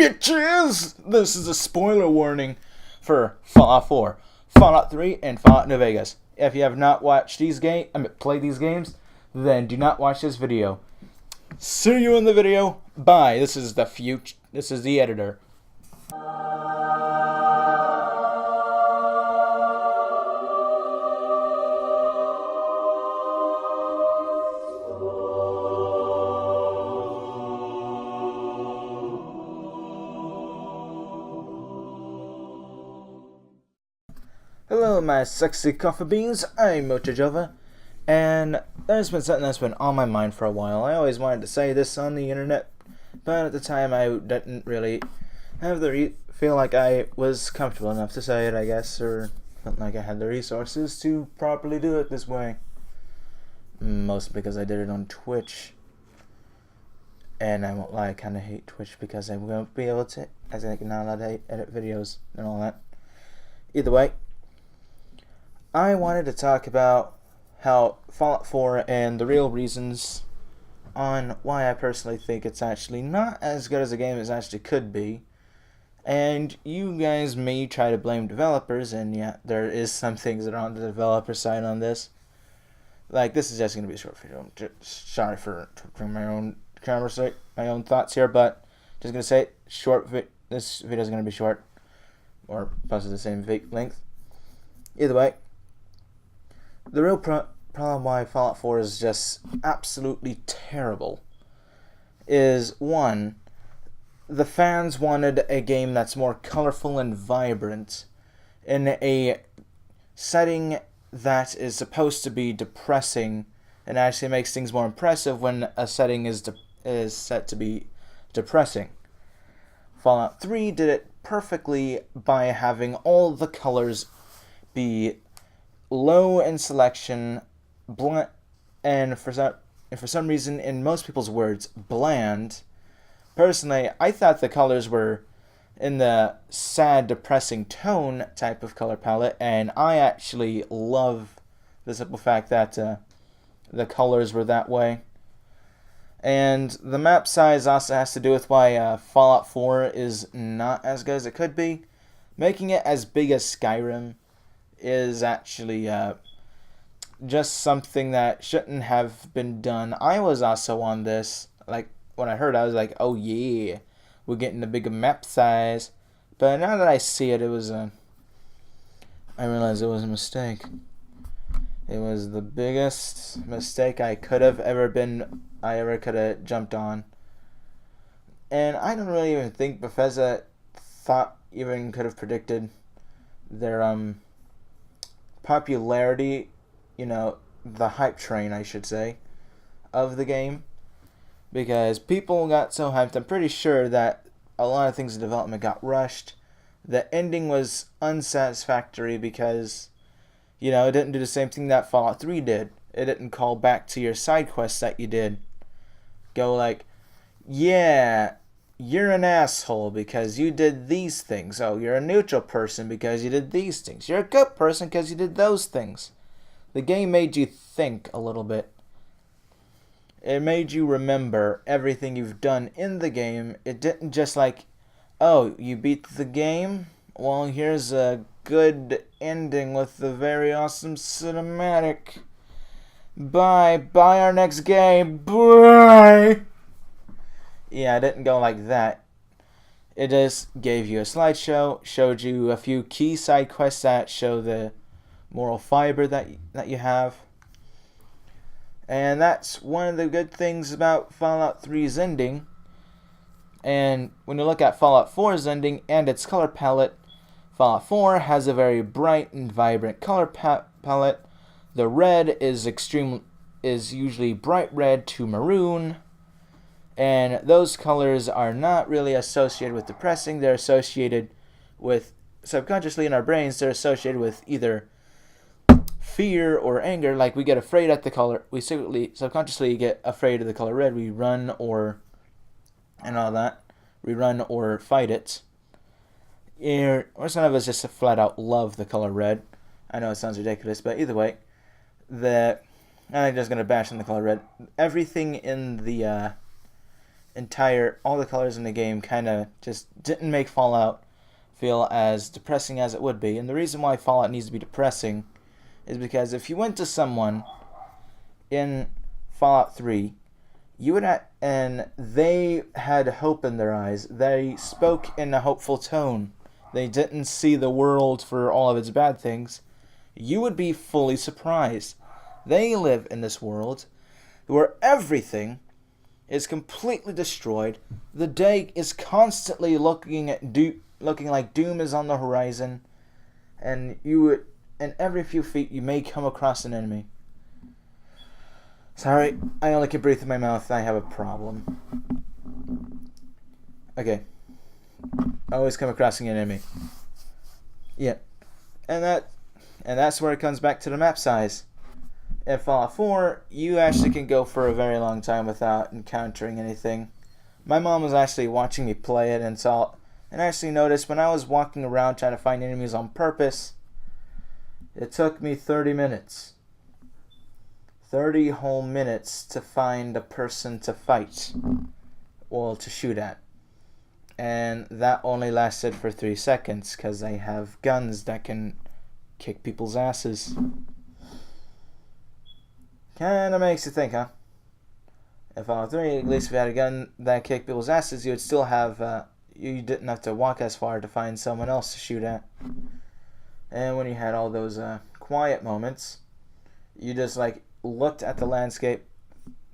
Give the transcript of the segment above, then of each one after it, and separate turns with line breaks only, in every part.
bitches! This is a spoiler warning for Fallout 4, Fallout 3, and Fallout New Vegas. If you have not watched played these games, then do not watch this video. See you in the video. Bye. This is the editor. Hello, my sexy coffee beans. I'm Motojova, and there's been something that's been on my mind for a while. I always wanted to say this on the internet, but at the time I didn't really have feel like I was comfortable enough to say it, I guess, or felt like I had the resources to properly do it this way. Mostly because I did it on Twitch, and I won't lie, I kind of hate Twitch because I won't be able to, as I'm not allowed to edit videos and all that. Either way, I wanted to talk about how Fallout 4 and the real reasons on why I personally think it's actually not as good as a game as it actually could be. And you guys may try to blame developers, and yeah, there is some things that are on the developer side on this. Like, this is just going to be a short video. Sorry for my own conversation, my own thoughts here, but just going to say, this video is going to be short, or possibly the same length. Either way, the real problem why Fallout 4 is just absolutely terrible is, one, the fans wanted a game that's more colorful and vibrant in a setting that is supposed to be depressing, and actually makes things more impressive when a setting is set to be depressing. Fallout 3 did it perfectly by having all the colors be low in selection, and for some reason, in most people's words, bland. Personally, I thought the colors were in the sad, depressing tone type of color palette, and I actually love the simple fact that the colors were that way. And the map size also has to do with why Fallout 4 is not as good as it could be. Making it as big as Skyrim is actually just something that shouldn't have been done. I was also on this, like, when I heard, I was like, oh yeah, we're getting a bigger map size. But now that I see it, I realized it was a mistake. It was the biggest mistake I could have jumped on. And I don't really even think Bethesda could have predicted their popularity, the hype train, I should say, of the game, because people got so hyped. I'm pretty sure that a lot of things in development got rushed. The ending was unsatisfactory because, it didn't do the same thing that Fallout 3 did. It didn't call back to your side quests that you did. Go like, yeah, you're an asshole because you did these things. Oh, you're a neutral person because you did these things. You're a good person because you did those things. The game made you think a little bit. It made you remember everything you've done in the game. It didn't just like, oh, you beat the game? Well, here's a good ending with a very awesome cinematic. Bye our next game. Bye! Yeah, I didn't go like that. It just gave you a slideshow, showed you a few key side quests that show the moral fiber that you have. And that's one of the good things about Fallout 3's ending. And when you look at Fallout 4's ending and its color palette, Fallout 4 has a very bright and vibrant color palette. The red is usually bright red to maroon. And those colors are not really associated with depressing. They're associated with, subconsciously in our brains, they're associated with either fear or anger. Like, we get afraid at the color, we subconsciously get afraid of the color red. We run or fight it. Or some of us just flat out love the color red. I know it sounds ridiculous, but either way, I'm just going to bash on the color red. Everything in the all the colors in the game kind of just didn't make Fallout feel as depressing as it would be. And the reason why Fallout needs to be depressing is because if you went to someone in Fallout 3, and they had hope in their eyes. They spoke in a hopeful tone. They didn't see the world for all of its bad things. You would be fully surprised. They live in this world where everything is completely destroyed. The day is constantly looking like doom is on the horizon, and every few feet you may come across an enemy. Sorry, I only can breathe through my mouth. I have a problem. Okay. I always come across an enemy. Yeah. And that's where it comes back to the map size. In Fallout 4, you actually can go for a very long time without encountering anything. My mom was actually watching me play it and actually noticed when I was walking around trying to find enemies on purpose, it took me 30 minutes. 30 whole minutes to find a person to fight. Well, to shoot at. And that only lasted for 3 seconds because they have guns that can kick people's asses. Kinda makes you think, huh? In Fallout 3, at least if you had a gun that kicked people's asses, you would still have, you didn't have to walk as far to find someone else to shoot at. And when you had all those quiet moments, you just looked at the landscape,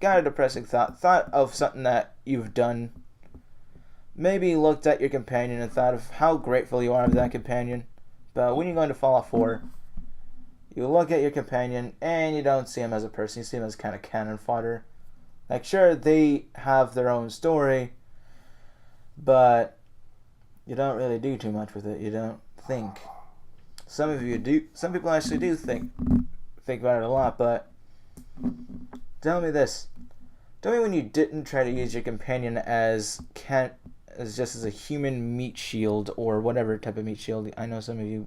got a depressing thought of something that you've done, maybe looked at your companion and thought of how grateful you are of that companion. But when you go into Fallout 4, you look at your companion and you don't see him as a person, you see him as kind of cannon fodder. Sure, they have their own story, but you don't really do too much with it. You don't think. Some of you do. Some people actually do think about it a lot, but tell me this. Tell me when you didn't try to use your companion as just as a human meat shield or whatever type of meat shield. I know some of you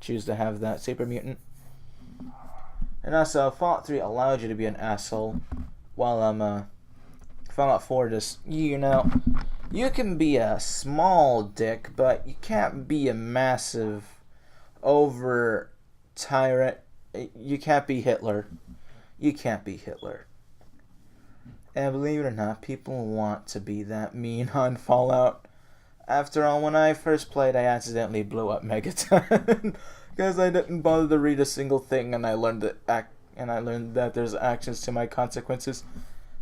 choose to have that super mutant. And also, Fallout 3 allowed you to be an asshole, while Fallout 4 just, you can be a small dick, but you can't be a massive over tyrant. You can't be Hitler. You can't be Hitler. And believe it or not, people want to be that mean on Fallout. After all, when I first played, I accidentally blew up Megaton because I didn't bother to read a single thing, and I learned that there's actions to my consequences.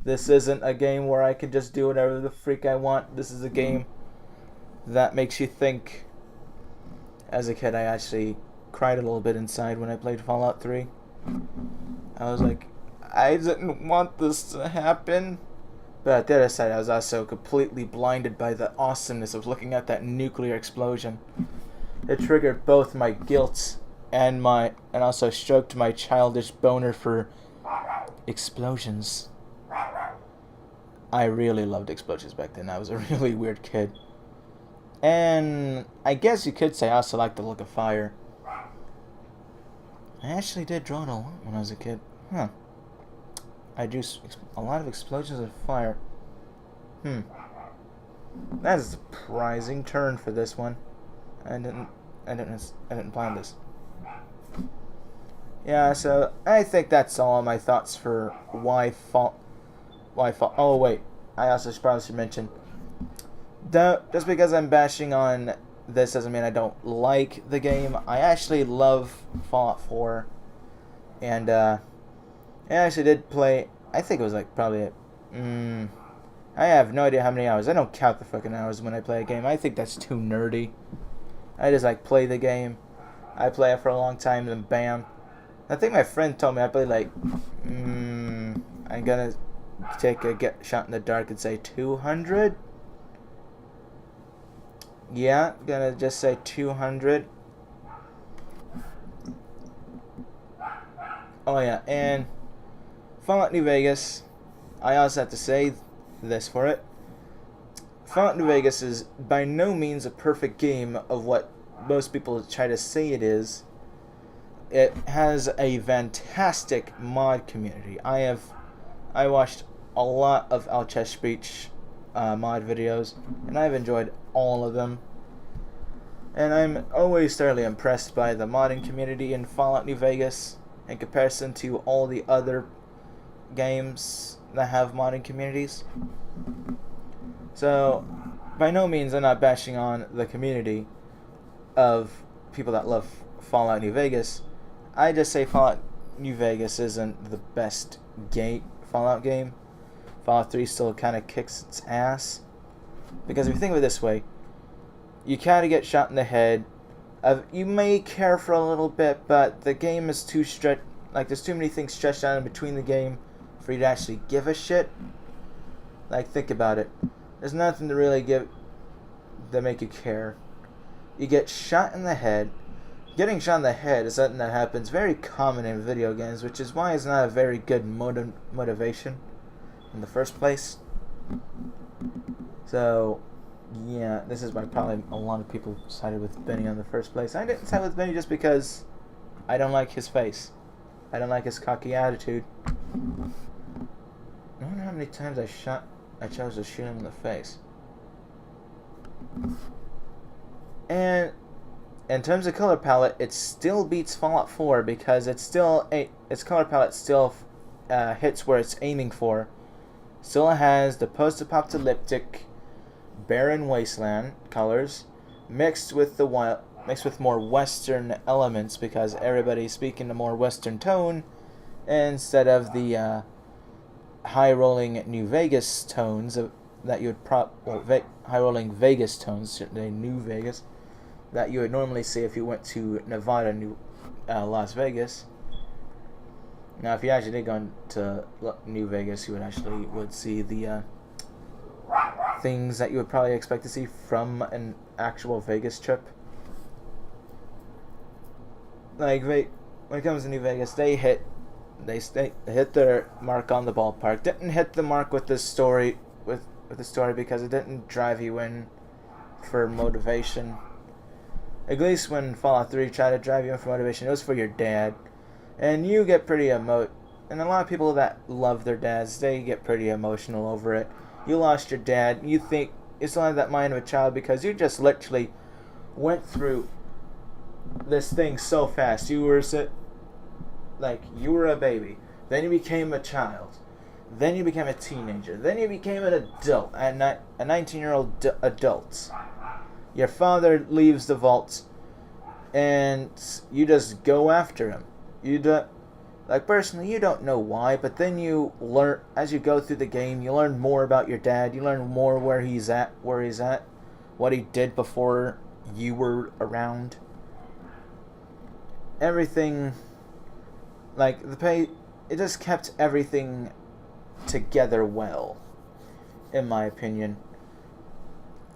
This isn't a game where I can just do whatever the freak I want. This is a game that makes you think. As a kid, I actually cried a little bit inside when I played Fallout 3. I was like, I didn't want this to happen. But at the other side, I was also completely blinded by the awesomeness of looking at that nuclear explosion. It triggered both my guilt and also stroked my childish boner for explosions. I really loved explosions back then. I was a really weird kid. And I guess you could say I also liked the look of fire. I actually did draw it a lot when I was a kid. Huh. I drew a lot of explosions of fire. That is a surprising turn for this one. I didn't plan this. Yeah, so I think that's all my thoughts for why Fallout. Oh wait, I also probably should mention. Just because I'm bashing on this doesn't mean I don't like the game. I actually love Fallout 4, and I actually did play. I think it was probably. I have no idea how many hours. I don't count the fucking hours when I play a game. I think that's too nerdy. I just play the game. I play it for a long time, then bam. I think my friend told me I played I'm gonna take a shot in the dark and say 200. Yeah, gonna just say 200. Oh yeah, and Fallout New Vegas, I also have to say this for it. Fallout New Vegas is by no means a perfect game of what most people try to say it is. It has a fantastic mod community. I watched a lot of Alchesh Speech mod videos, and I've enjoyed all of them. And I'm always thoroughly impressed by the modding community in Fallout New Vegas in comparison to all the other games that have modding communities. So, by no means I'm not bashing on the community of people that love Fallout New Vegas. I just say Fallout New Vegas isn't the best Fallout game. Fallout 3 still kind of kicks its ass. Because if you think of it this way, you kind of get shot in the head. You may care for a little bit, but the game is too stretched. Like, there's too many things stretched out in between the game for you to actually give a shit. Like, think about it. There's nothing to really give that make you care. You get shot in the head. Getting shot in the head is something that happens very common in video games, which is why it's not a very good motivation in the first place. So, yeah, this is why probably a lot of people sided with Benny in the first place. I didn't side with Benny just because I don't like his face. I don't like his cocky attitude. I wonder how many times I chose to shoot him in the face. And in terms of color palette, it still beats Fallout 4 because its color palette still hits where it's aiming for. Still has the post-apocalyptic, barren wasteland colors mixed with more Western elements because everybody's speaking a more Western tone instead of the high-rolling New Vegas tones that you would high-rolling Vegas tones, certainly New Vegas, that you would normally see if you went to Nevada, Las Vegas. Now, if you actually did go to New Vegas, you would see the things that you would probably expect to see from an actual Vegas trip. Like, when it comes to New Vegas, they hit their mark on the ballpark. Didn't hit the mark with the story because it didn't drive you in for motivation. At least when Fallout 3 tried to drive you in for motivation, it was for your dad. And you get pretty and a lot of people that love their dads, they get pretty emotional over it. You lost your dad, you think you still have that mind of a child because you just literally went through this thing so fast. You were a baby, then you became a child, then you became a teenager, then you became an adult, a 19-year-old adult. Your father leaves the vault, and you just go after him. Personally, you don't know why, but then you learn, as you go through the game, you learn more about your dad, you learn more where he's at, what he did before you were around. Everything, it just kept everything together well, in my opinion.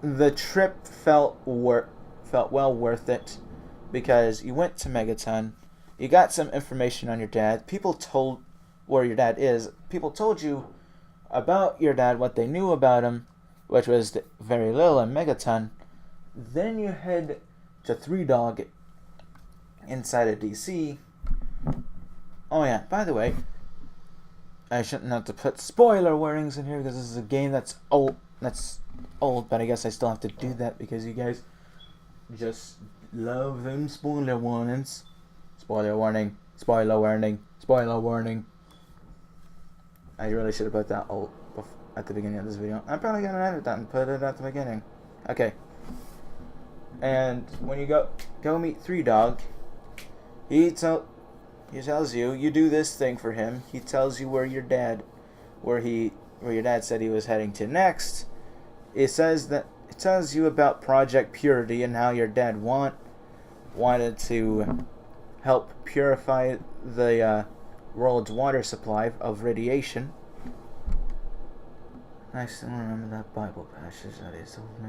The trip felt well worth it because you went to Megaton. You got some information on your dad. People told where your dad is. People told you about your dad, what they knew about him, which was very little in Megaton. Then you head to Three Dog inside of DC. Oh yeah, by the way, I shouldn't have to put spoiler warnings in here because this is a game that's old, but I guess I still have to do that because you guys just love them spoiler warnings. Spoiler warning, spoiler warning, spoiler warning. I really should have put that at the beginning of this video. I'm probably going to edit that and put it at the beginning. Okay. And when you go meet Three Dog, he tells you, you do this thing for him. He tells you where your dad said he was heading to next. It tells you about Project Purity and how your dad wanted to help purify the world's water supply of radiation. I still remember that Bible passage that he told me.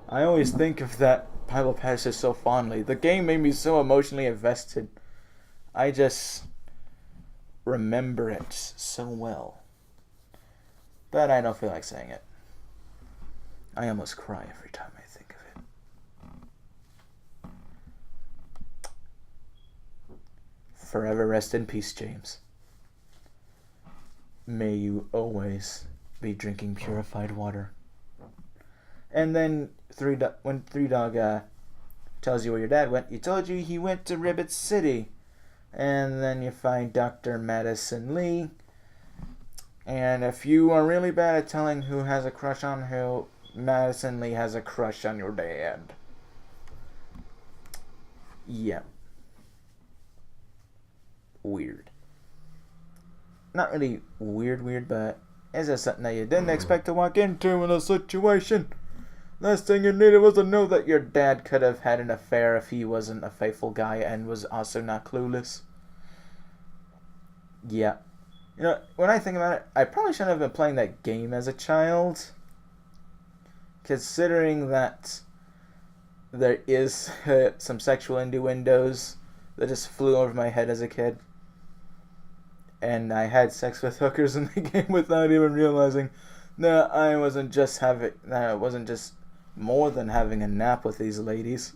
I always think of that Bible passage so fondly. The game made me so emotionally invested. I just remember it so well. But I don't feel like saying it. I almost cry every time I think of it. Forever rest in peace, James. May you always be drinking purified water. And then when Three Dog tells you where your dad went, he told you he went to Ribbit City. And then you find Dr. Madison Lee. And if you are really bad at telling who has a crush on who, Madison Lee has a crush on your dad. Yeah. Weird. Not really weird, but is it something that you didn't expect to walk into in a situation? Last thing you needed was to know that your dad could have had an affair if he wasn't a faithful guy and was also not clueless. Yeah. You know, when I think about it, I probably shouldn't have been playing that game as a child. Considering that there is some sexual innuendos that just flew over my head as a kid. And I had sex with hookers in the game without even realizing. No, I wasn't just more than having a nap with these ladies.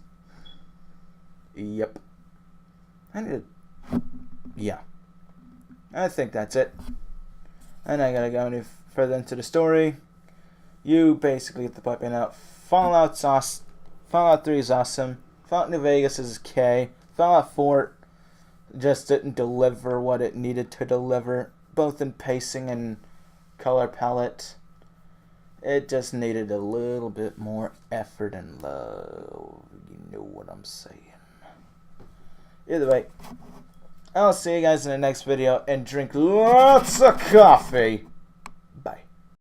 Yep. Yeah. I think that's it. And I gotta go any further into the story. You basically get the point out. Fallout 3 is awesome. Fallout New Vegas is K. Fallout 4 just didn't deliver what it needed to deliver, both in pacing and color palette. It just needed a little bit more effort and love. You know what I'm saying. Either way, I'll see you guys in the next video and drink lots of coffee.